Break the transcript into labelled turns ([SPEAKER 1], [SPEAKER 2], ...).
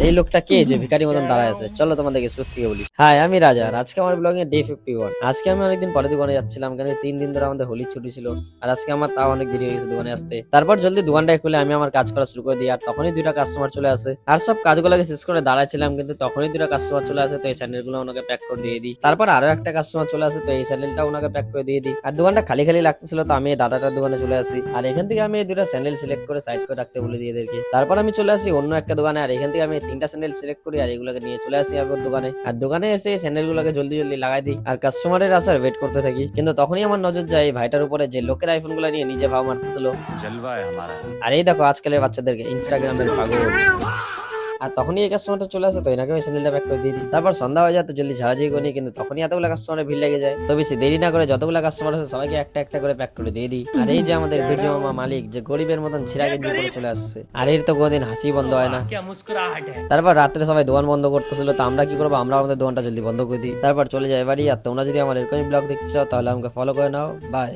[SPEAKER 1] এই লোকটা কে যে ভিখারি মতন দাঁড়ায় আছে? চলো তোমাদেরকে সত্যি বলি। হাই, আমি রাজা। আর আজকে আমার ব্লগে ডে 51। আজকে আমি অনেকদিন পরে দোকানে যাচ্ছিলাম, কেন 3 দিন ধরে আমাদের হোলির ছুটি ছিল। আর আজকে আমার তাও অনেক দেরি হয়ে গেছে দোকানে আসতে। তারপর জলদি দোকানটা খুলে আমি আমার কাজ করা শুরু করে দিই। আর তখনই দুইটা কাস্টমার চলে আসে। আর সব কাজগুলোকে শেষ করে দাঁড়াচ্ছিলাম, কিন্তু তখনই দুইটা কাস্টমার চলে আসে। তো এই স্যান্ডেল গুলো ওনাকে প্যাক করে দিয়ে দিই। তারপর আরো একটা কাস্টমার চলে আসে, তো এই স্যান্ডেলটা ওনাকে প্যাক করে দিয়ে দিই। আর দোকানটা খালি খালি লাগতেছিল, তো আমি এই দাদাটার দোকানে চলে আসি। আর এখান থেকে আমি এই দুটো স্যান্ডেল সিলেক্ট করে সাইড করে রাখতে বলে দিয়ে এদেরকে। তারপর আমি চলে আসি অন্য একটা দোকানে। আর এখান থেকে আমি 3টা স্যান্ডেল সিলেক্ট করি আর এগুলোকে নিয়ে চলে আসি আমার দোকানে। আর দোকানে এসে স্যান্ডেল গুলোকে জলদি জলদি লাগাই দিই আর কাস্টমারের আসার ওয়েট করতে থাকি। কিন্তু তখনই আমার নজর যায় এই ভাইটার উপরে, যে লোকের আইফোন গুলো নিয়ে নিজে ভাव মারতেছিল।
[SPEAKER 2] जलवा है हमारा।
[SPEAKER 1] আর এই দেখো আজকালের বাচ্চাদেরকে ইনস্টাগ্রামের পাগল। আর তখনই এই কাস্টমারটা চলে আসে, তো এনাকে ওই স্যান্ডেলটা প্যাক করে দিয়ে দিই। তারপর সন্ধ্যা হয়ে যায়, তো জলদি ঝাড়াঝাড়ি করি। কিন্তু তখনই এতগুলো কাস্টমারের ভিড় লেগে যায়, তো বেশি দেরি না করে যতগুলো কাস্টমার আছে সবাইকে একটা একটা করে প্যাক করে দিয়ে দিই। আর এই যে আমাদের বীর্য মামা মালিক, যে গরিবের মতন ছিঁড়া গেঞ্জি পরে চলে আসছে, আর এর তো কোনোদিন হাসি বন্ধ হয় না। তারপর রাত্রে সবাই দোকান বন্ধ করতেছিল, তো আমরা কি করবো, আমরা আমাদের দোকানটা জলদি বন্ধ করে দিই। তারপর চলে যাই বাড়ি। আর তোমরা যদি আমার এরকমই ব্লগ দেখতে চাও তাহলে আমাকে ফলো করে নাও। বাই।